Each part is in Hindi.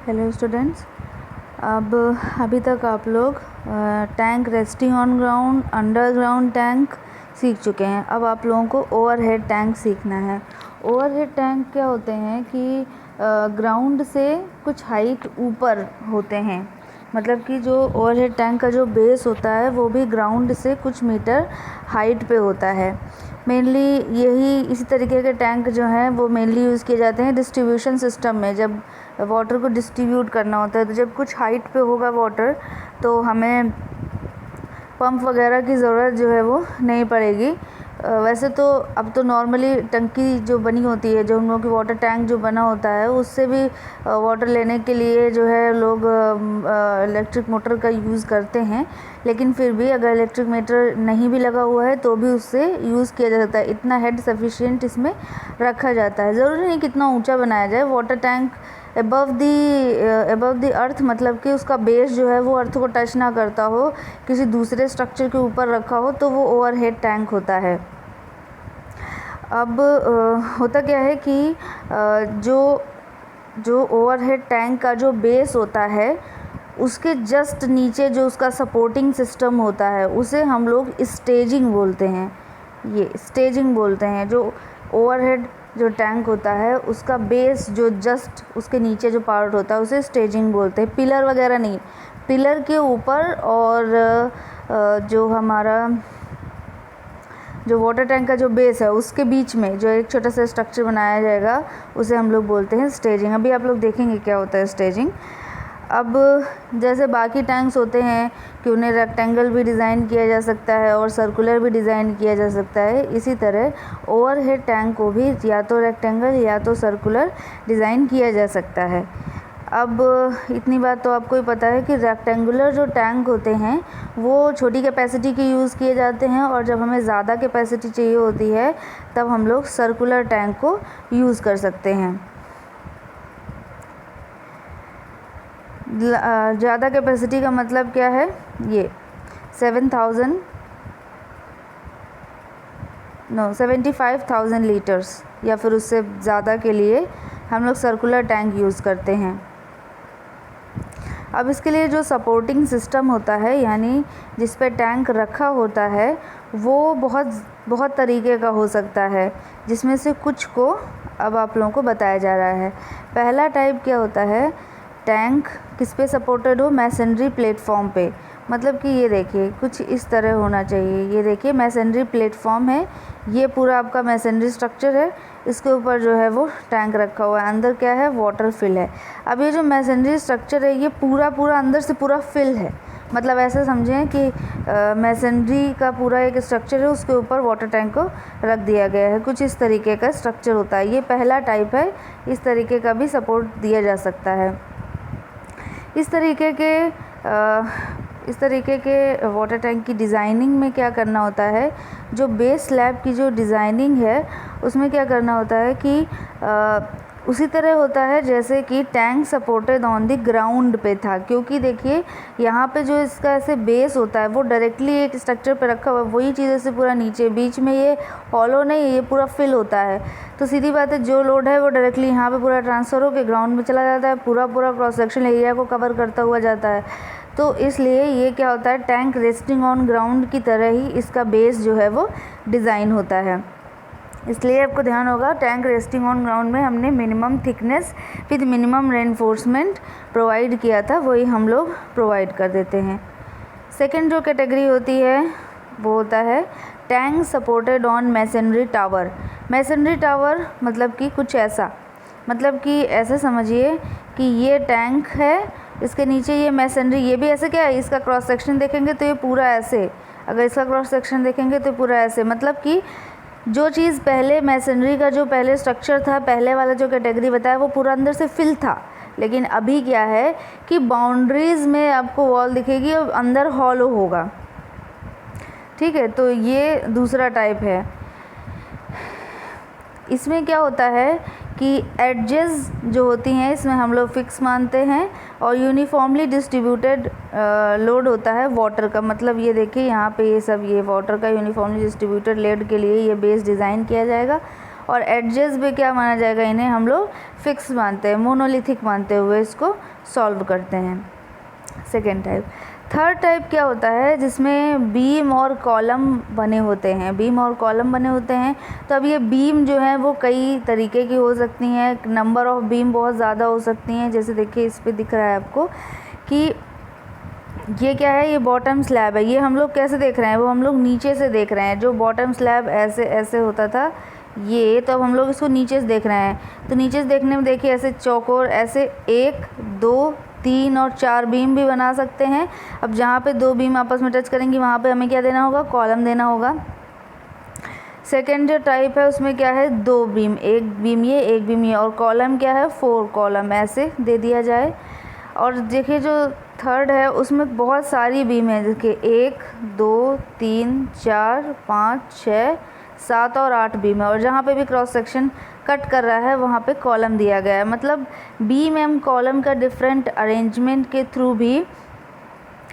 Hello students. अब अभी तक आप लोग tank resting on ground, underground tank सीख चुके हैं। अब आप लोगों को ओवरहेड टैंक सीखना है। ओवरहेड टैंक क्या होते हैं कि ग्राउंड से कुछ हाइट ऊपर होते हैं। मतलब कि जो ओवरहेड टैंक का जो बेस होता है वो भी ग्राउंड से कुछ मीटर हाइट पे होता है। मेनली यही इसी तरीके के टैंक जो हैं वो मेनली यूज़ किए जाते हैं डिस्ट्रीब्यूशन सिस्टम में। जब वाटर को डिस्ट्रीब्यूट करना होता है तो जब कुछ हाइट पे होगा वाटर तो हमें पंप वगैरह की ज़रूरत जो है वो नहीं पड़ेगी। वैसे तो अब तो नॉर्मली टंकी जो बनी होती है, जो हम लोग की वाटर टैंक जो बना होता है, उससे भी वाटर लेने के लिए जो है लोग इलेक्ट्रिक मोटर का यूज़ करते हैं। लेकिन फिर भी अगर इलेक्ट्रिक मोटर नहीं भी लगा हुआ है तो भी उससे यूज़ किया जा सकता है। इतना हेड सफिशिएंट इसमें रखा जाता है। ज़रूरी नहीं कितना ऊंचा बनाया जाए। वाटर टैंक एबव दी अर्थ, मतलब कि उसका बेस जो है वो अर्थ को टच ना करता हो, किसी दूसरे स्ट्रक्चर के ऊपर रखा हो, तो वो ओवरहेड टैंक होता है। अब होता क्या है कि जो ओवरहेड टैंक का जो बेस होता है उसके जस्ट नीचे जो उसका सपोर्टिंग सिस्टम होता है उसे हम लोग स्टेजिंग बोलते हैं। ये स्टेजिंग बोलते हैं। जो ओवरहेड जो टैंक होता है उसका बेस जो जस्ट उसके नीचे जो पार्ट होता है उसे स्टेजिंग बोलते हैं। पिलर वगैरह नहीं, पिलर के ऊपर और जो हमारा जो वाटर टैंक का जो बेस है उसके बीच में जो एक छोटा सा स्ट्रक्चर बनाया जाएगा उसे हम लोग बोलते हैं स्टेजिंग। अभी आप लोग देखेंगे क्या होता है स्टेजिंग। अब जैसे बाकी टैंक्स होते हैं कि उन्हें रेक्टेंगल भी डिज़ाइन किया जा सकता है और सर्कुलर भी डिज़ाइन किया जा सकता है, इसी तरह ओवरहेड टैंक को भी या तो रेक्टेंगल या तो सर्कुलर डिज़ाइन किया जा सकता है। अब इतनी बात तो आपको ही पता है कि रेक्टेंगुलर जो टैंक होते हैं वो छोटी कैपेसिटी के यूज़ किए जाते हैं, और जब हमें ज़्यादा कैपेसिटी चाहिए होती है तब हम लोग सर्कुलर टैंक को यूज़ कर सकते हैं। ज़्यादा कैपेसिटी का मतलब क्या है, ये 75,000 लीटर्स या फिर उससे ज़्यादा के लिए हम लोग सर्कुलर टैंक यूज़ करते हैं। अब इसके लिए जो सपोर्टिंग सिस्टम होता है, यानी जिस पे टैंक रखा होता है, वो बहुत तरीके का हो सकता है, जिसमें से कुछ को अब आप लोगों को बताया जा रहा है। पहला टाइप क्या होता है, टैंक किस पे सपोर्टेड हो, मैसनरी प्लेटफॉर्म पे। मतलब कि ये देखिए कुछ इस तरह होना चाहिए। ये देखिए मैसनरी प्लेटफॉर्म है, ये पूरा आपका मैसनरी स्ट्रक्चर है, इसके ऊपर जो है वो टैंक रखा हुआ है। अंदर क्या है, वाटर फिल है। अब ये जो मैसनरी स्ट्रक्चर है ये पूरा अंदर से पूरा फिल है। मतलब ऐसे समझें कि मैसनरी का पूरा एक स्ट्रक्चर है, उसके ऊपर वाटर टैंक को रख दिया गया है। कुछ इस तरीके का स्ट्रक्चर होता है। ये पहला टाइप है। इस तरीके का भी सपोर्ट दिया जा सकता है। इस तरीके के वाटर टैंक की डिज़ाइनिंग में क्या करना होता है, जो बेस स्लैब की जो डिज़ाइनिंग है उसमें क्या करना होता है कि उसी तरह होता है जैसे कि tank supported on the ground पे था। क्योंकि देखिए यहाँ पे जो इसका ऐसे बेस होता है वो डायरेक्टली एक स्ट्रक्चर पे रखा हुआ है, वही चीज़ ऐसे पूरा नीचे, बीच में ये हॉलो नहीं है, ये पूरा फिल होता है। तो सीधी बात है, जो लोड है वो डायरेक्टली यहाँ पे पूरा ट्रांसफ़र होकर ग्राउंड में चला जाता है, पूरा क्रॉस सेक्शन एरिया को कवर करता हुआ जाता है। तो इसलिए ये क्या होता है, टैंक रेस्टिंग ऑन ग्राउंड की तरह ही इसका बेस जो है वो डिज़ाइन होता है। इसलिए आपको ध्यान होगा, टैंक रेस्टिंग ऑन ग्राउंड में हमने minimum thickness with minimum reinforcement provide किया था, वही हम लोग प्रोवाइड कर देते हैं। सेकेंड जो कैटेगरी होती है वो होता है tank supported on masonry tower. Masonry tower मतलब कि कुछ ऐसा, मतलब कि ऐसे समझिए कि ये टैंक है, इसके नीचे ये मैसनरी, ये भी ऐसे क्या है, इसका क्रॉस सेक्शन देखेंगे तो ये पूरा ऐसे, अगर इसका क्रॉस सेक्शन देखेंगे तो पूरा ऐसे। मतलब कि जो चीज़ पहले मैसनरी का जो पहले स्ट्रक्चर था, पहले वाला जो कैटेगरी बताया, वो पूरा अंदर से फिल था। लेकिन अभी क्या है कि बाउंड्रीज़ में आपको वॉल दिखेगी और अंदर हॉलो होगा। ठीक है, तो ये दूसरा टाइप है। इसमें क्या होता है कि एडजेस जो होती हैं इसमें हम लोग फिक्स मानते हैं और यूनिफॉर्मली डिस्ट्रीब्यूटेड लोड होता है वाटर का। मतलब ये देखिए यहाँ पे ये सब, ये वाटर का यूनिफॉर्मली डिस्ट्रीब्यूटेड लोड के लिए ये बेस डिज़ाइन किया जाएगा और एडजेस भी क्या माना जाएगा, इन्हें हम लोग फिक्स मानते हैं, मोनोलिथिक मानते हुए इसको सॉल्व करते हैं। Second type. थर्ड टाइप क्या होता है, जिसमें बीम और कॉलम बने होते हैं, बीम और कॉलम बने होते हैं। तो अब ये बीम जो है वो कई तरीके की हो सकती हैं, नंबर ऑफ बीम बहुत ज़्यादा हो सकती हैं। जैसे देखिए इस पे दिख रहा है आपको कि ये क्या है, ये बॉटम स्लैब है। ये हम लोग कैसे देख रहे हैं, वो हम लोग नीचे से देख रहे हैं। जो बॉटम स्लैब ऐसे ऐसे होता था ये, तो अब हम लोग इसको नीचे से देख रहे हैं। तो नीचे से देखने में देखिए ऐसे चौकोर, ऐसे 1 2 3 और 4 बीम भी बना सकते हैं। अब जहाँ पे 2 बीम आपस में टच करेंगी वहाँ पे हमें क्या देना होगा, कॉलम देना होगा। सेकेंड जो टाइप है उसमें क्या है, 2 बीम, 1 बीम ये 1 बीम ये, और कॉलम क्या है 4 कॉलम ऐसे दे दिया जाए। और देखिए जो थर्ड है उसमें बहुत सारी बीम है, देखिए 1 2 3 4 5 6 7 और 8 बीम है। और जहाँ पे भी क्रॉस सेक्शन कट कर रहा है वहाँ पे कॉलम दिया गया है। मतलब बीम एंड कॉलम का डिफरेंट अरेंजमेंट के थ्रू भी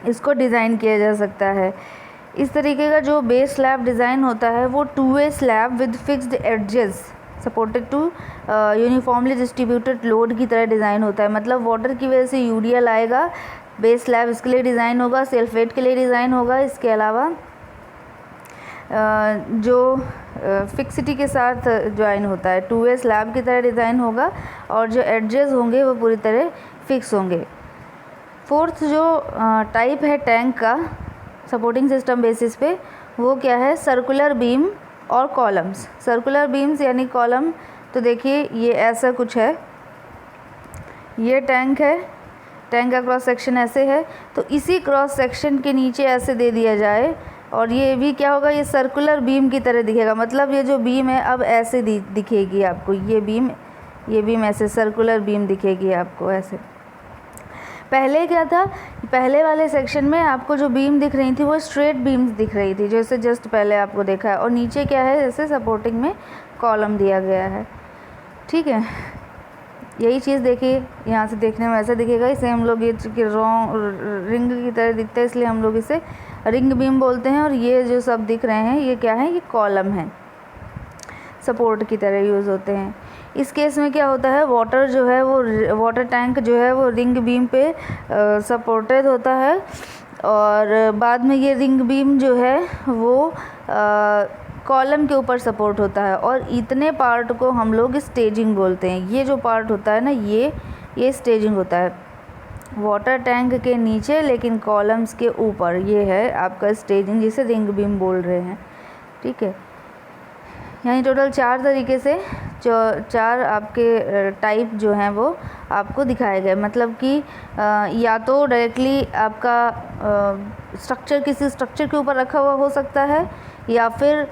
इसको डिज़ाइन किया जा सकता है। इस तरीके का जो बेस स्लैब डिज़ाइन होता है वो two way slab with fixed edges supported to uniformly distributed load की तरह डिज़ाइन होता है। मतलब वाटर की वजह से यूडीएल आएगा, बेस स्लैब इसके लिए डिज़ाइन होगा, सेल्फ वेट के लिए डिज़ाइन होगा। इसके अलावा जो फिक्सिटी के साथ ज्वाइन होता है, 2-वे स्लैब की तरह डिज़ाइन होगा और जो एडजेस होंगे वो पूरी तरह फिक्स होंगे। फोर्थ जो टाइप है टैंक का सपोर्टिंग सिस्टम बेसिस पे, वो क्या है, सर्कुलर बीम और कॉलम्स। सर्कुलर बीम्स यानी कॉलम, तो देखिए ये ऐसा कुछ है, ये टैंक है, टैंक का क्रॉस सेक्शन ऐसे है, तो इसी क्रॉस सेक्शन के नीचे ऐसे दे दिया जाए और ये भी क्या होगा, ये सर्कुलर बीम की तरह दिखेगा। मतलब ये जो बीम है अब ऐसे दिखेगी आपको, ये बीम ऐसे सर्कुलर बीम दिखेगी आपको ऐसे। पहले क्या था, पहले वाले सेक्शन में आपको जो बीम दिख रही थी वो स्ट्रेट बीम्स दिख रही थी, जैसे जस्ट पहले आपको देखा है, और नीचे क्या है, जैसे सपोर्टिंग में कॉलम दिया गया है। ठीक है, यही चीज़ देखिए यहाँ से देखने में ऐसा दिखेगा। इसे हम लोग ये रिंग की तरह दिखता है इसलिए हम लोग इसे रिंग बीम बोलते हैं। और ये जो सब दिख रहे हैं ये क्या है, ये कॉलम है, सपोर्ट की तरह यूज़ होते हैं। इस केस में क्या होता है, वाटर जो है वो वाटर टैंक जो है वो रिंग बीम पे सपोर्टेड होता है और बाद में ये रिंग बीम जो है वो कॉलम के ऊपर सपोर्ट होता है। और इतने पार्ट को हम लोग स्टेजिंग बोलते हैं। ये जो पार्ट होता है ना, ये स्टेजिंग होता है वाटर टैंक के नीचे लेकिन कॉलम्स के ऊपर, ये है आपका स्टेजिंग, जिसे रिंग बीम बोल रहे हैं। ठीक है, यानी टोटल 4 तरीके से 4 आपके टाइप जो हैं वो आपको दिखाए गए। मतलब कि या तो डायरेक्टली आपका स्ट्रक्चर किसी स्ट्रक्चर के ऊपर रखा हुआ हो सकता है, या फिर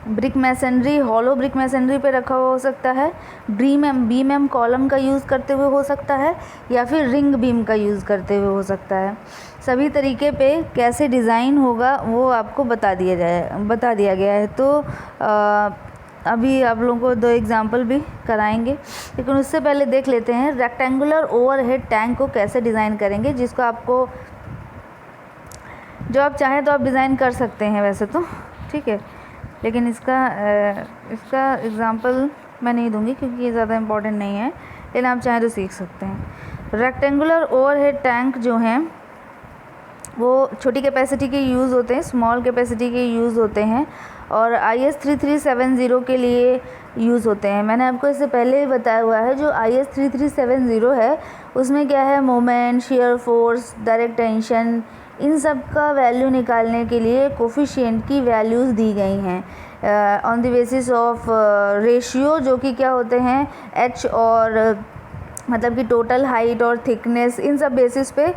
brick masonry, hollow brick masonry पे रखा हुआ हो सकता है, बीम एम कॉलम का यूज़ करते हुए हो सकता है, या फिर रिंग बीम का यूज़ करते हुए हो सकता है। सभी तरीके पे कैसे डिज़ाइन होगा वो आपको बता दिया गया है। तो अभी आप लोगों को 2 एग्जांपल भी कराएंगे, लेकिन उससे पहले देख लेते हैं रेक्टेंगुलर ओवरहेड टैंक को कैसे डिज़ाइन करेंगे, जिसको आपको जो आप चाहें तो आप डिज़ाइन कर सकते हैं वैसे तो। ठीक है, लेकिन इसका एग्ज़ाम्पल मैं नहीं दूंगी क्योंकि ये ज़्यादा इम्पोर्टेंट नहीं है, लेकिन आप चाहें तो सीख सकते हैं। रेक्टेंगुलर ओवरहेड टैंक जो हैं वो छोटी कैपेसिटी के यूज़ होते हैं, स्मॉल कैपेसिटी के यूज़ होते हैं और IS 3370 के लिए यूज़ होते हैं। मैंने आपको इससे पहले ही बताया हुआ है, जो IS 3370 है उसमें क्या है, moment, shear force, direct tension, इन सब का वैल्यू निकालने के लिए कोफिशिएंट की वैल्यूज़ दी गई हैं on the basis of ratio, जो कि क्या होते हैं H और मतलब कि टोटल हाइट और थिकनेस, इन सब बेसिस पे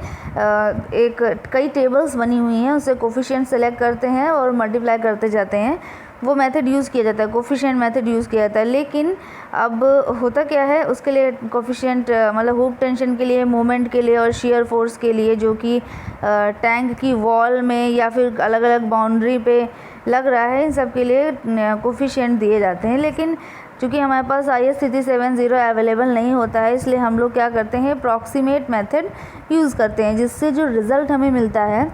कई टेबल्स बनी हुई हैं, उससे कोफिशिएंट सेलेक्ट करते हैं और मल्टीप्लाई करते जाते हैं। वो मेथड यूज़ किया जाता है, कोफिशिएंट मेथड यूज़ किया जाता है। लेकिन अब होता क्या है, उसके लिए कोफिशिएंट मतलब हुक टेंशन के लिए, मोमेंट के लिए और शेयर फोर्स के लिए, जो कि टैंक की वॉल में या फिर अलग अलग बाउंड्री पे लग रहा है, इन सब के लिए कोफिशिएंट दिए जाते हैं। लेकिन चूँकि हमारे पास IS 3370 अवेलेबल नहीं होता है, इसलिए हम लोग क्या करते हैं, अप्रॉक्सीमेट मेथड यूज़ करते हैं, जिससे जो रिज़ल्ट हमें मिलता है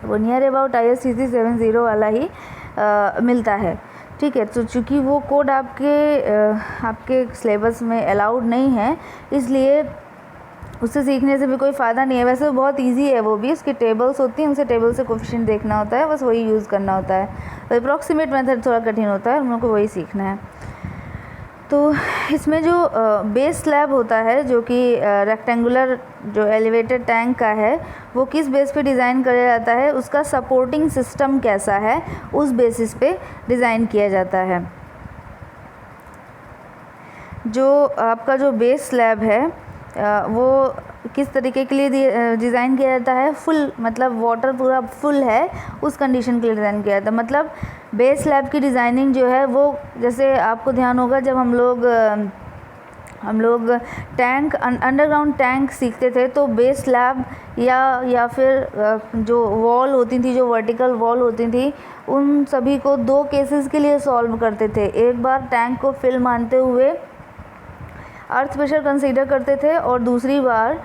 वो नियर अबाउट IS 3370 वाला ही मिलता है। ठीक है। तो चूँकि वो कोड आपके सिलेबस में अलाउड नहीं है, इसलिए उससे सीखने से भी कोई फ़ायदा नहीं है। वैसे तो बहुत इजी है, वो भी उसकी टेबल्स होती हैं, उनसे टेबल से कोफिशिएंट देखना होता है, बस वही यूज़ करना होता है। तो अप्रॉक्सीमेट मेथड थोड़ा कठिन होता है, हम लोग को वही सीखना है। तो इसमें जो बेस स्लैब होता है, जो कि रेक्टेंगुलर जो एलिवेटेड टैंक का है, वो किस बेस पे डिज़ाइन किया जाता है, उसका सपोर्टिंग सिस्टम कैसा है, उस बेसिस पे डिज़ाइन किया जाता है। जो आपका जो बेस स्लैब है वो किस तरीके के लिए डिज़ाइन किया जाता है, फुल मतलब वाटर पूरा फुल है उस कंडीशन के लिए डिज़ाइन किया जाता है। मतलब बेस स्लैब की डिज़ाइनिंग जो है वो, जैसे आपको ध्यान होगा जब हम लोग टैंक अंडरग्राउंड टैंक सीखते थे, तो बेस स्लैब या फिर जो वॉल होती थी, जो वर्टिकल वॉल होती थी, उन सभी को 2 केसेस के लिए सॉल्व करते थे। एक बार टैंक को फिल मानते हुए अर्थ प्रेशर कंसीडर करते थे, और दूसरी बार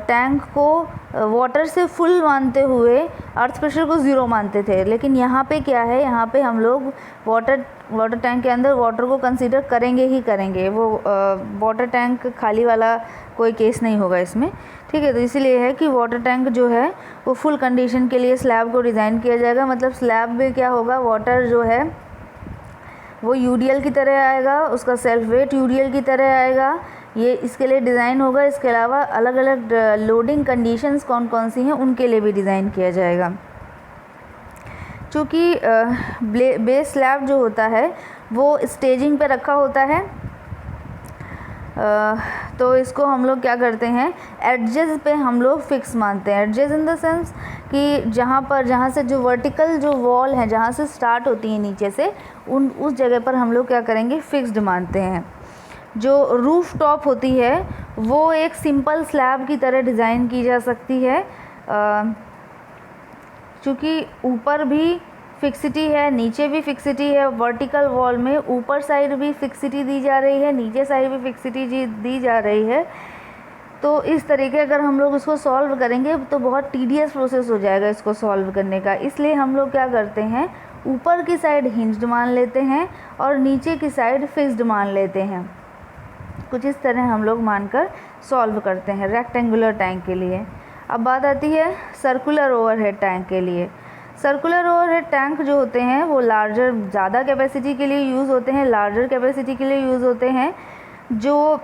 टैंक को वाटर से फुल मानते हुए अर्थ प्रेशर को 0 मानते थे। लेकिन यहाँ पे क्या है, यहाँ पे हम लोग वाटर टैंक के अंदर वाटर को कंसीडर करेंगे ही करेंगे। वो वाटर टैंक खाली वाला कोई केस नहीं होगा इसमें, ठीक है। तो इसीलिए है कि वाटर टैंक जो है वो फुल कंडीशन के लिए स्लैब को डिज़ाइन किया जाएगा। मतलब स्लैब में क्या होगा, वाटर जो है वो यूडीएल की तरह आएगा, उसका सेल्फ वेट यूडीएल की तरह आएगा, ये इसके लिए डिज़ाइन होगा। इसके अलावा अलग अलग लोडिंग कंडीशंस कौन कौन सी हैं उनके लिए भी डिज़ाइन किया जाएगा। चूँकि बेस स्लैब जो होता है वो स्टेजिंग पे रखा होता है, तो इसको हम लोग क्या करते हैं, एडजेस पे हम लोग फिक्स मानते हैं। एडजेस इन द सेंस कि जहाँ से जो वर्टिकल जो वॉल है, जहाँ से स्टार्ट होती है नीचे से, उस जगह पर हम लोग क्या करेंगे, फिक्स्ड मानते हैं। जो रूफ टॉप होती है वो एक सिंपल स्लैब की तरह डिज़ाइन की जा सकती है, क्योंकि ऊपर भी फिक्सिटी है, नीचे भी फिक्सिटी है। वर्टिकल वॉल में ऊपर साइड भी फिक्सिटी दी जा रही है, नीचे साइड भी फिक्सिटी दी जा रही है। तो इस तरीके अगर हम लोग इसको सॉल्व करेंगे तो बहुत टीडियस प्रोसेस हो जाएगा इसको सॉल्व करने का। इसलिए हम लोग क्या करते हैं, ऊपर की साइड हिंज्ड मान लेते हैं और नीचे की साइड फिक्स्ड मान लेते हैं। कुछ इस तरह हम लोग मानकर सॉल्व करते हैं रेक्टेंगुलर टैंक के लिए। अब बात आती है सर्कुलर ओवरहेड टैंक के लिए। सर्कुलर ओवरहेड टैंक जो होते हैं वो ज़्यादा कैपेसिटी के लिए यूज़ होते हैं, लार्जर कैपेसिटी के लिए यूज़ होते हैं। जो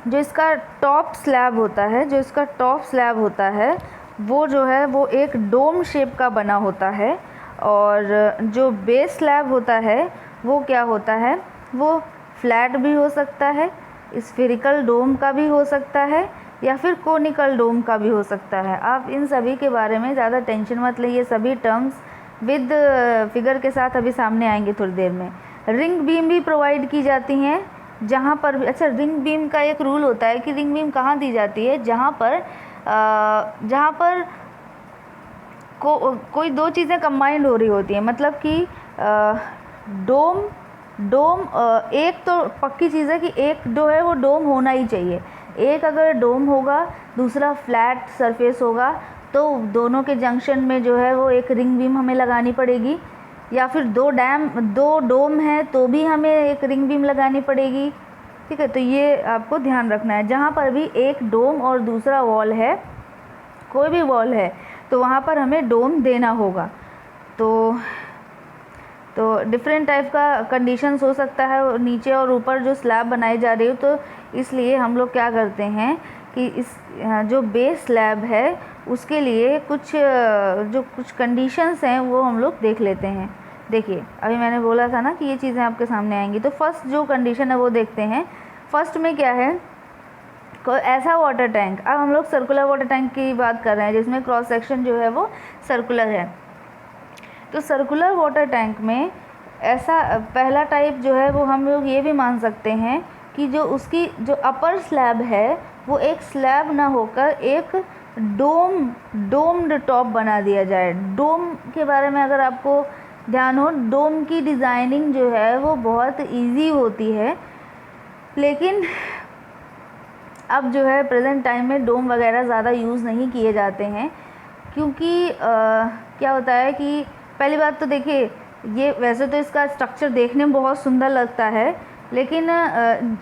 इसका टॉप स्लैब होता है, वो जो है वो एक डोम शेप का बना होता है, और जो बेस स्लैब होता है वो क्या होता है, वो फ्लैट भी हो सकता है, स्फेरिकल डोम का भी हो सकता है, या फिर कोनिकल डोम का भी हो सकता है। आप इन सभी के बारे में ज़्यादा टेंशन मत लीजिए, सभी टर्म्स विद फिगर के साथ अभी सामने आएंगे थोड़ी देर में। रिंग बीम भी प्रोवाइड की जाती हैं जहाँ पर भी। अच्छा, रिंग बीम का एक रूल होता है कि रिंग बीम कहाँ दी जाती है, जहाँ पर कोई 2 चीज़ें कंबाइंड हो रही होती हैं। मतलब कि डोम एक तो पक्की चीज़ है कि एक जो है वो डोम होना ही चाहिए। एक अगर डोम होगा, दूसरा फ्लैट सरफेस होगा, तो दोनों के जंक्शन में जो है वो एक रिंग बीम हमें लगानी पड़ेगी। या फिर 2 डोम है तो भी हमें एक रिंग बीम लगानी पड़ेगी, ठीक है। तो ये आपको ध्यान रखना है, जहाँ पर भी एक डोम और दूसरा वॉल है, कोई भी वॉल है, तो वहाँ पर हमें डोम देना होगा। तो डिफरेंट टाइप का कंडीशंस हो सकता है नीचे और ऊपर जो स्लैब बनाई जा रही हो। तो इसलिए हम लोग क्या करते हैं कि इस जो बेस स्लैब है उसके लिए कुछ कंडीशंस हैं वो हम लोग देख लेते हैं। देखिए, अभी मैंने बोला था ना कि ये चीज़ें आपके सामने आएंगी। तो फर्स्ट जो कंडीशन है वो देखते हैं। फर्स्ट में क्या है, कोई ऐसा वाटर टैंक, अब हम लोग सर्कुलर वाटर टैंक की बात कर रहे हैं जिसमें क्रॉस सेक्शन जो है वो सर्कुलर है। तो सर्कुलर वाटर टैंक में ऐसा पहला टाइप जो है वो हम लोग ये भी मान सकते हैं कि जो उसकी जो अपर स्लैब है वो एक स्लैब ना होकर एक डोम्ड टॉप बना दिया जाए। डोम के बारे में अगर आपको ध्यान हो, डोम की डिज़ाइनिंग जो है वो बहुत इजी होती है, लेकिन अब जो है प्रेजेंट टाइम में डोम वगैरह ज़्यादा यूज़ नहीं किए जाते हैं, क्योंकि क्या होता है कि पहली बात तो देखिए, ये वैसे तो इसका स्ट्रक्चर देखने में बहुत सुंदर लगता है, लेकिन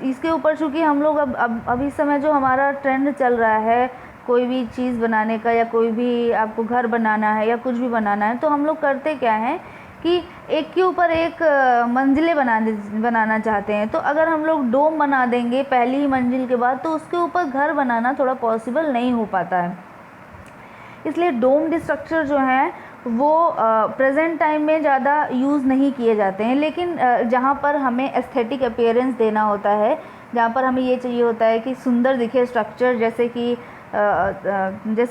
इसके ऊपर चूँकि हम लोग अब इस समय जो हमारा ट्रेंड चल रहा है कोई भी चीज़ बनाने का, या कोई भी आपको घर बनाना है या कुछ भी बनाना है, तो हम लोग करते क्या हैं कि एक के ऊपर एक मंजिलें बनाना चाहते हैं। तो अगर हम लोग डोम बना देंगे पहली ही मंजिल के बाद, तो उसके ऊपर घर बनाना थोड़ा पॉसिबल नहीं हो पाता है। इसलिए डोम्ड स्ट्रक्चर जो हैं वो प्रेजेंट टाइम में ज़्यादा यूज़ नहीं किए जाते हैं, लेकिन जहाँ पर हमें एस्थेटिक अपीयरेंस देना होता है, जहाँ पर हमें ये चाहिए होता है कि सुंदर दिखे स्ट्रक्चर, जैसे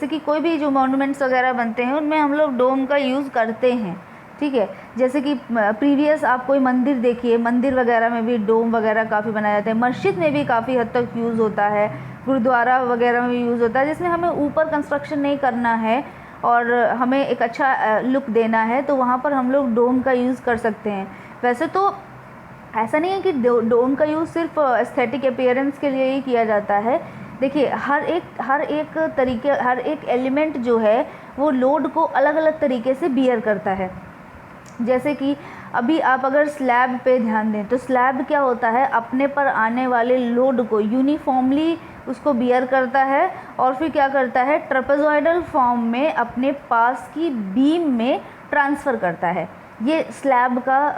कि कोई भी जो मॉन्यूमेंट्स वगैरह बनते हैं उनमें हम लोग डोम का यूज़ करते हैं, ठीक है। जैसे कि प्रीवियस आप कोई मंदिर देखिए, मंदिर वगैरह में भी डोम वगैरह काफ़ी बनाए जाते हैं, मस्जिद में भी काफ़ी हद तक यूज़ होता है, गुरुद्वारा वगैरह में भी यूज़ होता है, जिसमें हमें ऊपर कंस्ट्रक्शन नहीं करना है और हमें एक अच्छा लुक देना है, तो वहाँ पर हम लोग डोम का यूज़ कर सकते हैं। वैसे तो ऐसा नहीं है कि डोम का यूज़ सिर्फ एस्थेटिक अपीयरेंस के लिए ही किया जाता है। देखिए हर एक एलिमेंट जो है वो लोड को अलग अलग तरीके से बियर करता है। जैसे कि अभी आप अगर स्लैब पे ध्यान दें तो स्लैब क्या होता है, अपने पर आने वाले लोड को यूनिफॉर्मली उसको बियर करता है और फिर क्या करता है, ट्रेपेजॉइडल फॉर्म में अपने पास की बीम में ट्रांसफ़र करता है। ये स्लैब का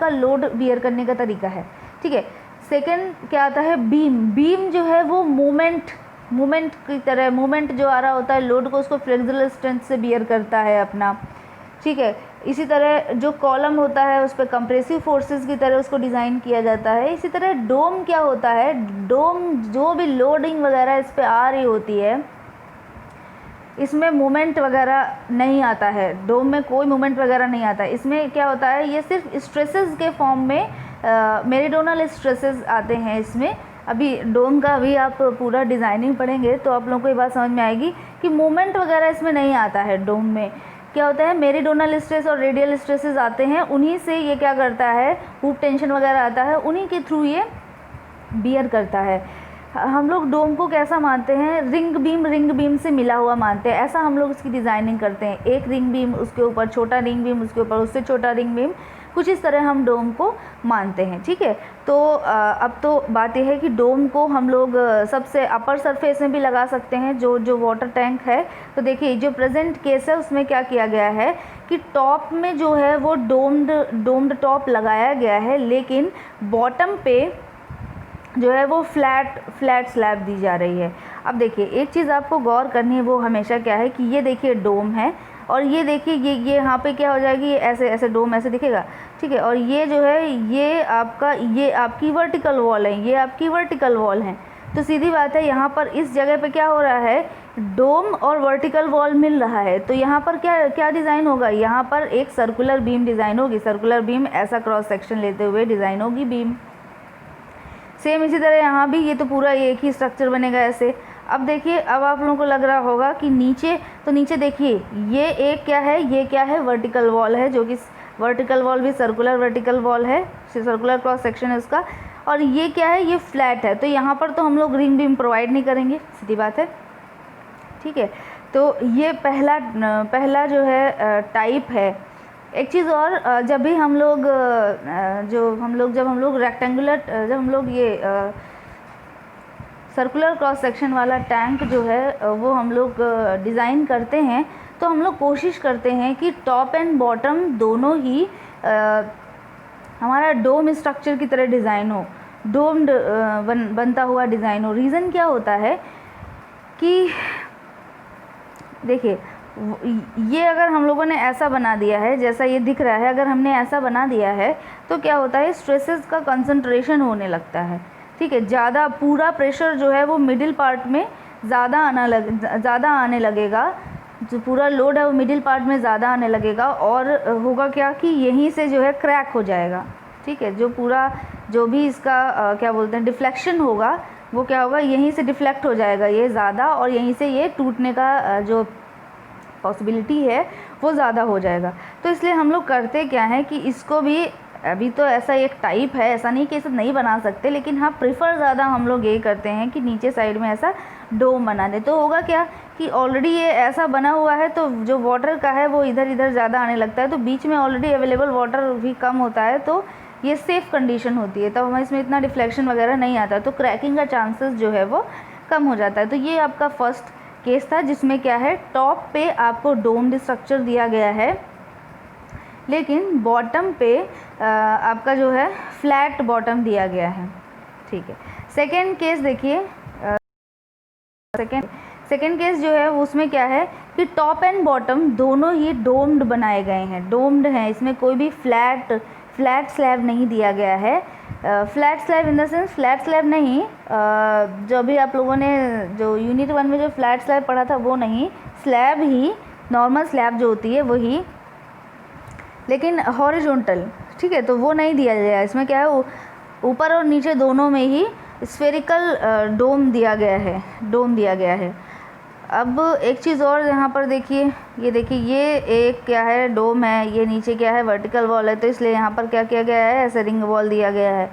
लोड बियर करने का तरीका है, ठीक है। सेकंड क्या आता है, बीम जो है वो मोमेंट की तरह, मोमेंट जो आ रहा होता है लोड को, उसको फ्लेक्सिबल स्ट्रेंथ से बियर करता है अपना, ठीक है। इसी तरह जो कॉलम होता है उस पर कंप्रेसिव फोर्सेस की तरह उसको डिज़ाइन किया जाता है। इसी तरह डोम क्या होता है, डोम जो भी लोडिंग वगैरह इस पर आ रही होती है, इसमें मोमेंट वगैरह नहीं आता है, डोम में कोई मोमेंट वगैरह नहीं आता है। इसमें क्या होता है, ये सिर्फ स्ट्रेसेस के फॉर्म में मेरिडोनल स्ट्रेसेस आते हैं इसमें। अभी डोम का अभी आप पूरा डिज़ाइनिंग पढ़ेंगे तो आप लोगों को ये बात समझ में आएगी कि मोमेंट वगैरह इसमें नहीं आता है। डोम में क्या होता है, मेरिडोनल स्ट्रेस और रेडियल स्ट्रेसेस आते हैं, उन्हीं से ये क्या करता है, हुप टेंशन वगैरह आता है, उन्हीं के थ्रू ये बियर करता है। हम लोग डोम को कैसा मानते हैं, रिंग बीम से मिला हुआ मानते हैं। ऐसा हम लोग इसकी डिज़ाइनिंग करते हैं, एक रिंग बीम, उसके ऊपर छोटा रिंग बीम, उसके ऊपर उससे छोटा रिंग बीम, कुछ इस तरह हम डोम को मानते हैं, ठीक है। तो अब तो बात यह है कि डोम को हम लोग सबसे अपर सरफेस में भी लगा सकते हैं, जो वाटर टैंक है। तो देखिए जो प्रेजेंट केस है उसमें क्या किया गया है कि टॉप में जो है वो डोम्ड टॉप लगाया गया है, लेकिन बॉटम पे जो है वो फ्लैट स्लैब दी जा रही है। अब देखिए एक चीज़ आपको गौर करनी है, वो हमेशा क्या है कि ये देखिए डोम है और ये देखिए ये यहाँ पे क्या हो जाएगी, ऐसे डोम ऐसे दिखेगा, ठीक है। और ये जो है ये आपकी वर्टिकल वॉल है, ये आपकी वर्टिकल वॉल है। तो सीधी बात है यहाँ पर इस जगह पे क्या हो रहा है, डोम और वर्टिकल वॉल मिल रहा है। तो यहाँ पर क्या डिज़ाइन होगा, यहाँ पर एक सर्कुलर बीम डिज़ाइन होगी, सर्कुलर बीम ऐसा क्रॉस सेक्शन लेते हुए डिज़ाइन होगी बीम। सेम इसी तरह यहाँ भी, ये तो पूरा एक ही स्ट्रक्चर बनेगा ऐसे। अब देखिए, अब आप लोगों को लग रहा होगा कि नीचे देखिए ये एक क्या है, ये क्या है, वर्टिकल वॉल है, जो कि वर्टिकल वॉल भी सर्कुलर वर्टिकल वॉल है, सर्कुलर क्रॉस सेक्शन है उसका। और ये क्या है, ये फ्लैट है। तो यहाँ पर तो हम लोग रिंग बीम प्रोवाइड नहीं करेंगे, सीधी बात है, ठीक है। तो ये पहला जो है टाइप है। एक चीज़ और, जब हम लोग रेक्टेंगुलर, जब हम लोग ये सर्कुलर क्रॉस सेक्शन वाला टैंक जो है वो हम लोग डिज़ाइन करते हैं, तो हम लोग कोशिश करते हैं कि टॉप एंड बॉटम दोनों ही हमारा डोम स्ट्रक्चर की तरह डिज़ाइन हो, डोम्ड बनता हुआ डिज़ाइन हो। रीज़न क्या होता है कि देखिए ये अगर हम लोगों ने ऐसा बना दिया है, जैसा ये दिख रहा है, अगर हमने ऐसा बना दिया है तो क्या होता है, स्ट्रेसेस का कंसंट्रेशन होने लगता है, ठीक है। ज़्यादा पूरा प्रेशर जो है वो मिडिल पार्ट में ज़्यादा आने लगेगा, जो पूरा लोड है वो मिडिल पार्ट में ज़्यादा आने लगेगा। और होगा क्या कि यहीं से जो है क्रैक हो जाएगा, ठीक है। जो भी इसका क्या बोलते हैं डिफ्लेक्शन होगा, वो क्या होगा, यहीं से डिफ्लेक्ट हो जाएगा ये ज़्यादा, और यहीं से ये टूटने का जो पॉसिबिलिटी है वो ज़्यादा हो जाएगा। तो इसलिए हम लोग करते क्या है कि इसको भी अभी तो ऐसा एक टाइप है, ऐसा नहीं कि इसे नहीं बना सकते, लेकिन हाँ प्रिफर ज़्यादा हम लोग ये करते हैं कि नीचे साइड में ऐसा डोम बना दे। तो होगा क्या कि ऑलरेडी ये ऐसा बना हुआ है तो जो वाटर का है वो इधर इधर ज़्यादा आने लगता है, तो बीच में ऑलरेडी अवेलेबल वाटर भी कम होता है, तो ये सेफ़ कंडीशन होती है, तब हमें इसमें इतना डिफ्लेक्शन वगैरह नहीं आता, तो क्रैकिंग का चांसेस जो है वो कम हो जाता है। तो ये आपका फर्स्ट केस था जिसमें क्या है, टॉप पे आपको डोम्ड स्ट्रक्चर दिया गया है, लेकिन बॉटम पे आपका जो है फ्लैट बॉटम दिया गया है। ठीक है, सेकेंड केस देखिए, सेकेंड केस जो है उसमें क्या है कि टॉप एंड बॉटम दोनों ही डोम्ड बनाए गए हैं, डोम्ड हैं, इसमें कोई भी फ्लैट स्लैब नहीं दिया गया है। Flat slab in the sense flat slab नहीं, जो भी आप लोगों ने जो यूनिट 1 में जो फ्लैट स्लैब पढ़ा था वो नहीं, स्लैब ही, नॉर्मल स्लैब जो होती है वही, लेकिन हॉरिजॉन्टल, ठीक है, तो वो नहीं दिया गया। इसमें क्या है, ऊपर और नीचे दोनों में ही स्फेरिकल डोम दिया गया है। अब एक चीज़ और यहाँ पर देखिए, ये देखिए, ये एक क्या है, डोम है, ये नीचे क्या है, वर्टिकल वॉल है, तो इसलिए यहाँ पर क्या किया गया है, ऐसे रिंग वॉल दिया गया है।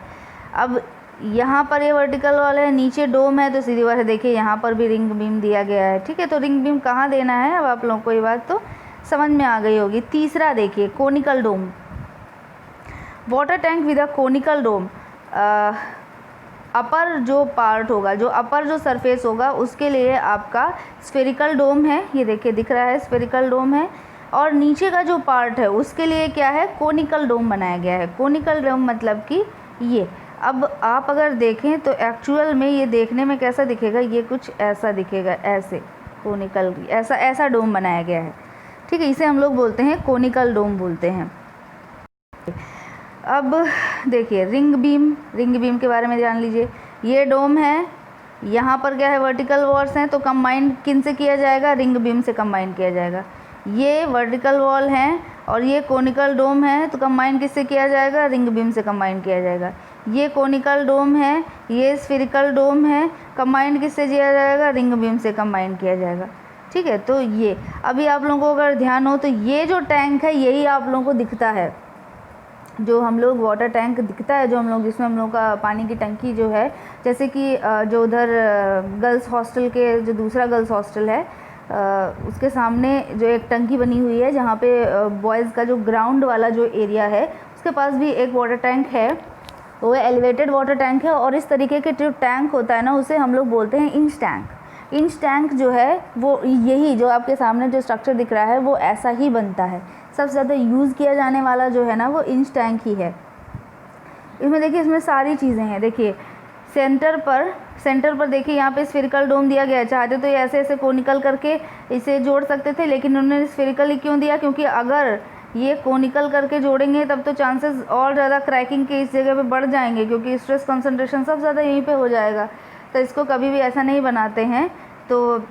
अब यहाँ पर ये वर्टिकल वॉल है, नीचे डोम है, तो सीधी बात है, देखिए यहाँ पर भी रिंग बीम दिया गया है। ठीक है, तो रिंग बीम कहाँ देना है, अब आप लोगों को ये बात तो समझ में आ गई होगी। तीसरा देखिए, conical dome, water tank with a conical dome. Upper जो पार्ट होगा, जो अपर जो सरफेस होगा, उसके लिए आपका स्फेरिकल डोम है, ये देखिए दिख रहा है, स्फेरिकल डोम है, और नीचे का जो पार्ट है उसके लिए क्या है, कोनिकल डोम बनाया गया है। कोनिकल डोम मतलब कि ये, अब आप अगर देखें तो एक्चुअल में ये देखने में कैसा दिखेगा, ये कुछ ऐसा दिखेगा, ऐसे कोनिकल, ऐसा डोम बनाया गया है। ठीक है, इसे हम लोग बोलते हैं कोनिकल डोम बोलते हैं। अब देखिए रिंग बीम के बारे में जान लीजिए। ये डोम है, यहाँ पर क्या है, वर्टिकल वॉल्स हैं, तो कंबाइन किन से किया जाएगा, रिंग बीम से कंबाइन किया जाएगा। ये वर्टिकल वॉल हैं और ये कोनिकल डोम है, तो कंबाइन किससे किया जाएगा, रिंग बीम से कंबाइन किया जाएगा। ये कोनिकल डोम है, ये स्फेरिकल डोम है, कंबाइन किससे किया जाएगा, रिंग बीम से कंबाइन किया जाएगा। ठीक है, तो ये अभी आप लोगों को अगर ध्यान हो तो ये जो टैंक है यही आप लोगों को दिखता है, जो हम लोग वाटर टैंक दिखता है, जो हम लोग जिसमें हम लोग का पानी की टंकी जो है, जैसे कि जो उधर गर्ल्स हॉस्टल के जो दूसरा गर्ल्स हॉस्टल है उसके सामने जो एक टंकी बनी हुई है, जहाँ पे बॉयज़ का जो ग्राउंड वाला जो एरिया है उसके पास भी एक वाटर टैंक है, वो एलिवेटेड वाटर टैंक है। और इस तरीके के जो टैंक होता है ना, उसे हम लोग बोलते हैं इंच टैंक। इंच टैंक जो है वो यही जो आपके सामने जो स्ट्रक्चर दिख रहा है वो ऐसा ही बनता है। सबसे ज़्यादा यूज़ किया जाने वाला जो है ना वो इंच टैंक ही है। इसमें देखिए, इसमें सारी चीज़ें हैं। देखिए सेंटर पर देखिए यहाँ पे स्फेरिकल डोम दिया गया है। चाहते तो ये ऐसे कोनिकल करके इसे जोड़ सकते थे, लेकिन उन्होंने स्फेरिकल ही क्यों दिया, क्योंकि अगर ये कोनिकल करके जोड़ेंगे तब तो चांसेस और ज़्यादा क्रैकिंग के इस जगह पे बढ़ जाएंगे, क्योंकि स्ट्रेस कंसंट्रेशन सब ज़्यादा यहीं पे हो जाएगा। तो इसको कभी भी ऐसा नहीं बनाते हैं, तो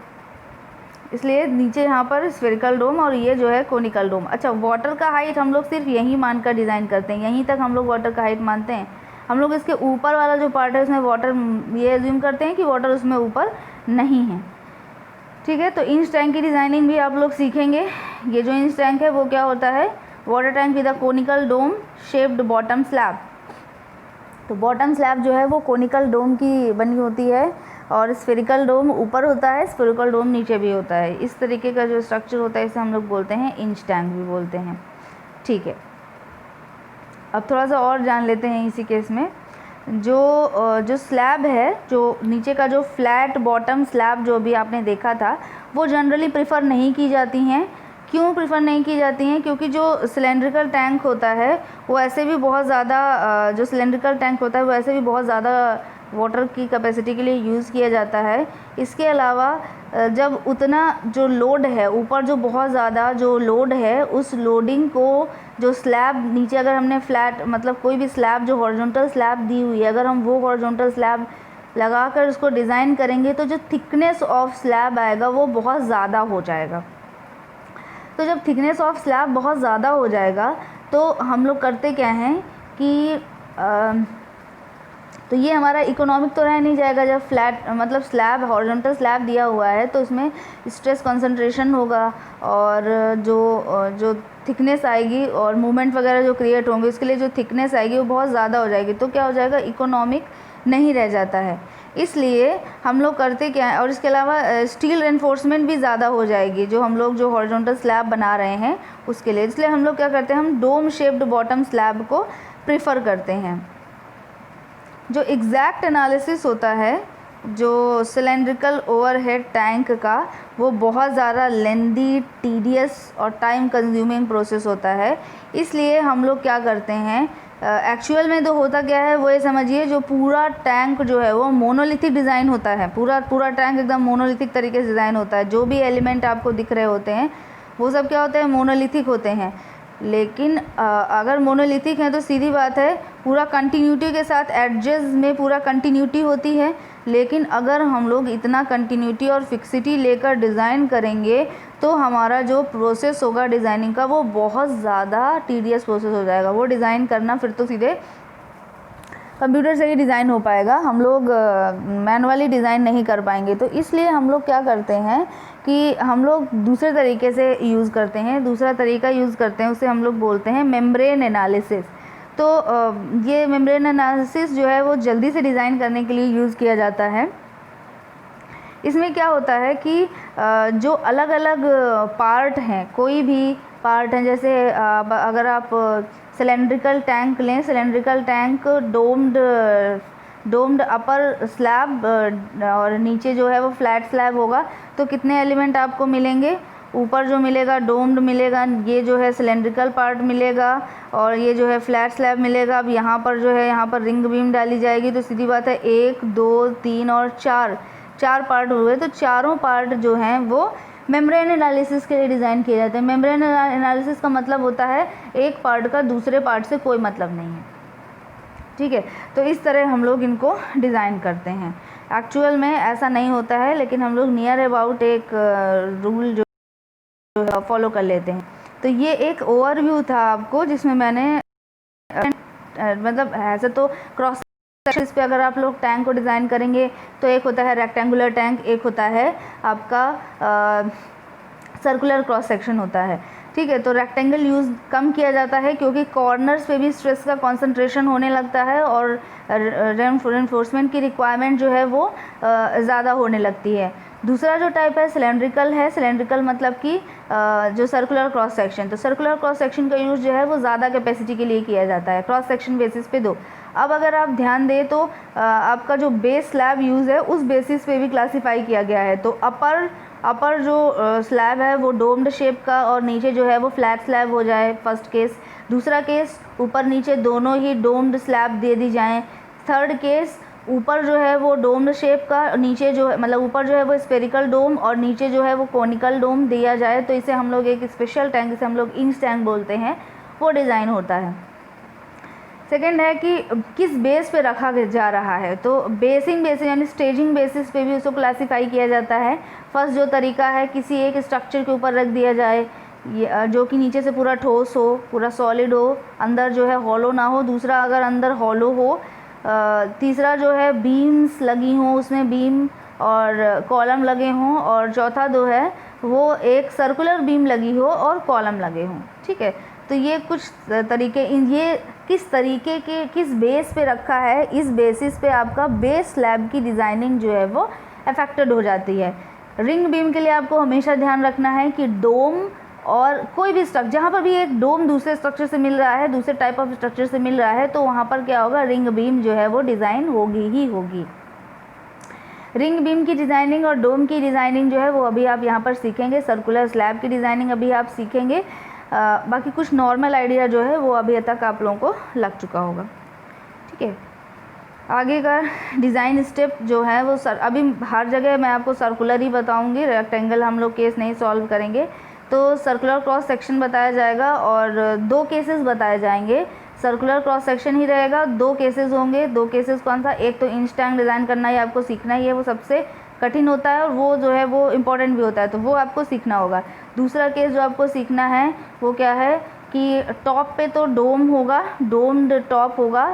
इसलिए नीचे यहाँ पर स्फेरिकल डोम और ये जो है कोनिकल डोम। अच्छा, वाटर का हाइट हम लोग सिर्फ यहीं मानकर डिज़ाइन करते हैं, यहीं तक हम लोग वाटर का हाइट मानते हैं। हम लोग इसके ऊपर वाला जो पार्ट है उसमें वाटर, ये एज्यूम करते हैं कि वाटर उसमें ऊपर नहीं है। ठीक है, तो इंच टैंक की डिज़ाइनिंग भी आप लोग सीखेंगे। ये जो इंच टैंक है वो क्या होता है, water tank with a conical dome shaped bottom slab. तो बॉटम स्लैब जो है वो कोनिकल डोम की बनी होती है और स्फेरिकल डोम ऊपर होता है, स्फेरिकल डोम नीचे भी होता है। इस तरीके का जो स्ट्रक्चर होता है इसे हम लोग बोलते हैं इंच टैंक भी बोलते हैं। ठीक है, अब थोड़ा सा और जान लेते हैं इसी केस में। जो स्लैब है, जो नीचे का जो फ्लैट बॉटम स्लैब जो भी आपने देखा था, वो जनरली प्रेफर नहीं की जाती हैं। क्यों प्रेफर नहीं की जाती हैं, क्योंकि जो सिलेंड्रिकल टैंक होता है वो ऐसे भी बहुत ज़्यादा जो सिलेंड्रिकल टैंक होता है वो ऐसे भी बहुत ज़्यादा वाटर की कैपेसिटी के लिए यूज़ किया जाता है। इसके अलावा जब उतना जो लोड है, ऊपर जो बहुत ज़्यादा जो लोड है, उस लोडिंग को जो स्लैब नीचे अगर हमने फ्लैट मतलब कोई भी स्लैब जो हॉरिजॉन्टल स्लैब दी हुई है, अगर हम वो हॉरिजॉन्टल स्लैब लगा कर उसको डिज़ाइन करेंगे तो जो थिकनेस ऑफ स्लैब आएगा वो बहुत ज़्यादा हो जाएगा। तो जब थिकनेस ऑफ स्लैब बहुत ज़्यादा हो जाएगा तो हम लोग करते क्या हैं कि तो ये हमारा इकोनॉमिक तो रह नहीं जाएगा। जब फ्लैट मतलब स्लैब हॉरिजॉन्टल स्लैब दिया हुआ है तो उसमें स्ट्रेस कंसंट्रेशन होगा और जो थिकनेस आएगी और मूवमेंट वगैरह जो क्रिएट होंगे उसके लिए जो थिकनेस आएगी वो बहुत ज़्यादा हो जाएगी, तो क्या हो जाएगा, इकोनॉमिक नहीं रह जाता है। इसलिए हम लोग करते क्या है, और इसके अलावा स्टील रेनफोर्समेंट भी ज़्यादा हो जाएगी जो हम लोग जो हॉरिजॉन्टल स्लैब बना रहे हैं उसके लिए। इसलिए हम लोग क्या करते हैं, हम डोम शेप्ड बॉटम स्लैब को प्रेफर करते हैं। जो एग्जैक्ट एनालिसिस होता है जो सिलेंड्रिकल ओवरहेड टैंक का, वो बहुत ज़्यादा लेंदी, टीडियस और टाइम कंज्यूमिंग प्रोसेस होता है। इसलिए हम लोग क्या करते हैं, एक्चुअल में तो होता क्या है वो ये समझिए, जो पूरा टैंक जो है वो मोनोलिथिक डिज़ाइन होता है। पूरा टैंक एकदम मोनोलिथिक तरीके से डिज़ाइन होता है। जो भी एलिमेंट आपको दिख रहे होते हैं वो सब क्या होते हैं, मोनोलिथिक होते हैं। लेकिन अगर मोनोलिथिक है तो सीधी बात है पूरा कंटिन्यूटी के साथ एडजेस में पूरा कंटिन्यूटी होती है। लेकिन अगर हम लोग इतना कंटिन्यूटी और फिक्सिटी लेकर डिज़ाइन करेंगे तो हमारा जो प्रोसेस होगा डिज़ाइनिंग का वो बहुत ज़्यादा टीडियस प्रोसेस हो जाएगा। वो डिज़ाइन करना फिर तो सीधे कंप्यूटर से ही डिज़ाइन हो पाएगा, हम लोग मैनुअली डिज़ाइन नहीं कर पाएंगे। तो इसलिए हम लोग क्या करते हैं कि हम लोग दूसरे तरीके से यूज़ करते हैं, दूसरा तरीका यूज़ करते हैं, उसे हम लोग बोलते हैं मेम्ब्रेन एनालिसिस। तो ये मेम्ब्रेन एनालिसिस जो है वो जल्दी से डिज़ाइन करने के लिए यूज़ किया जाता है। इसमें क्या होता है कि जो अलग अलग पार्ट हैं, कोई भी पार्ट हैं, जैसे अगर आप सिलेंड्रिकल टैंक लें, सिलेंड्रिकल टैंक डोम्ड अपर स्लैब और नीचे जो है वो फ्लैट स्लैब होगा, तो कितने एलिमेंट आपको मिलेंगे, ऊपर जो मिलेगा डोम्ड मिलेगा, ये जो है सिलेंड्रिकल पार्ट मिलेगा और ये जो है फ्लैट स्लैब मिलेगा। अब यहाँ पर जो है यहाँ पर रिंग बीम डाली जाएगी, तो सीधी बात है 1 2 3 और 4 पार्ट हुए, तो चारों पार्ट जो हैं वो मेम्ब्रेन एनालिसिस के लिए डिज़ाइन किए जाते हैं। मेम्ब्रेन एनालिसिस का मतलब होता है एक पार्ट का दूसरे पार्ट से कोई मतलब नहीं है, ठीक है। तो इस तरह हम लोग इनको डिज़ाइन करते हैं। एक्चुअल में ऐसा नहीं होता है, लेकिन हम लोग नियर अबाउट एक रूल जो फॉलो कर लेते हैं। तो ये एक ओवरव्यू था आपको जिसमें मैंने मतलब ऐसे तो क्रॉस सेक्शन पे अगर आप लोग टैंक को डिज़ाइन करेंगे तो एक होता है रेक्टेंगुलर टैंक, एक होता है आपका सर्कुलर क्रॉस सेक्शन होता है, ठीक है। तो रेक्टेंगल यूज़ कम किया जाता है क्योंकि कॉर्नर्स पे भी स्ट्रेस का कंसंट्रेशन होने लगता है और रेनफोर्समेंट की रिक्वायरमेंट जो है वो ज़्यादा होने लगती है। दूसरा जो टाइप है सिलेंड्रिकल है। सिलेंड्रिकल मतलब कि जो सर्कुलर क्रॉस सेक्शन, तो सर्कुलर क्रॉस सेक्शन का यूज़ जो है वो ज़्यादा कैपेसिटी के लिए किया जाता है, क्रॉस सेक्शन बेसिस पे दो। अब अगर आप ध्यान दें तो आपका जो बेस स्लैब यूज़ है उस बेसिस पे भी क्लासीफाई किया गया है। तो अपर जो स्लैब है वो डोम्ड शेप का और नीचे जो है वो फ्लैट स्लैब हो जाए, फर्स्ट केस। दूसरा केस ऊपर नीचे दोनों ही डोम्ड स्लैब दे दी जाएं। थर्ड केस ऊपर जो है वो डोम्ड शेप का, नीचे जो है मतलब ऊपर जो है वो स्फेरिकल डोम और नीचे जो है वो कोनिकल डोम दिया जाए, तो इसे हम लोग एक स्पेशल टैंक, जिसे हम लोग इंच टैंक बोलते हैं, वो डिज़ाइन होता है। सेकेंड है कि किस बेस पे रखा जा रहा है, तो बेसिंग बेसिस यानी स्टेजिंग बेसिस पे भी उसको क्लासीफाई किया जाता है। फर्स्ट जो तरीका है किसी एक स्ट्रक्चर के ऊपर रख दिया जाए जो कि नीचे से पूरा ठोस हो, पूरा सॉलिड हो, अंदर जो है हॉलो ना हो। दूसरा अगर अंदर हॉलो हो। तीसरा जो है बीम्स लगी हों, उसमें बीम और कॉलम लगे हों। और चौथा जो है वो एक सर्कुलर बीम लगी हो और कॉलम लगे हों, ठीक है। तो ये कुछ तरीके, ये किस तरीके के किस बेस पे रखा है, इस बेसिस पे आपका बेस स्लैब की डिज़ाइनिंग जो है वो अफेक्टेड हो जाती है। रिंग बीम के लिए आपको हमेशा ध्यान रखना है कि डोम और कोई भी स्ट्रक्चर, जहाँ पर भी एक डोम दूसरे स्ट्रक्चर से मिल रहा है, दूसरे टाइप ऑफ स्ट्रक्चर से मिल रहा है, तो वहाँ पर क्या होगा, रिंग बीम जो है वो डिज़ाइन होगी ही होगी। रिंग बीम की डिज़ाइनिंग और डोम की डिज़ाइनिंग जो है वो अभी आप यहाँ पर सीखेंगे। सर्कुलर स्लैब की डिज़ाइनिंग अभी आप सीखेंगे। बाकी कुछ नॉर्मल आइडिया जो है वो अभी तक आप लोगों को लग चुका होगा, ठीक है। आगे का डिज़ाइन स्टेप जो है वो अभी हर जगह मैं आपको सर्कुलर ही बताऊंगी, रेक्टेंगल हम लोग केस नहीं सॉल्व करेंगे। तो सर्कुलर क्रॉस सेक्शन बताया जाएगा और 2 केसेस बताए जाएंगे। सर्कुलर क्रॉस सेक्शन ही रहेगा, 2 केसेस होंगे। 2 केसेस कौन सा, एक तो इंच टैंक डिज़ाइन करना ही आपको सीखना ही है, वो सबसे कठिन होता है और वो जो है वो इम्पॉर्टेंट भी होता है, तो वो आपको सीखना होगा। दूसरा केस जो आपको सीखना है वो क्या है कि टॉप पे तो डोम होगा, डोम्ड टॉप होगा,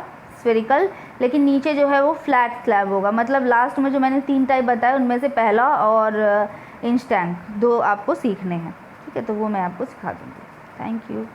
स्फेरिकल, लेकिन नीचे जो है वो फ्लैट स्लैब होगा। मतलब लास्ट में जो मैंने 3 टाइप बताए उनमें से पहला और इंच टैंक 2 आपको सीखने हैं, ठीक है, तो वो मैं आपको सिखा दूँगी। Thank you.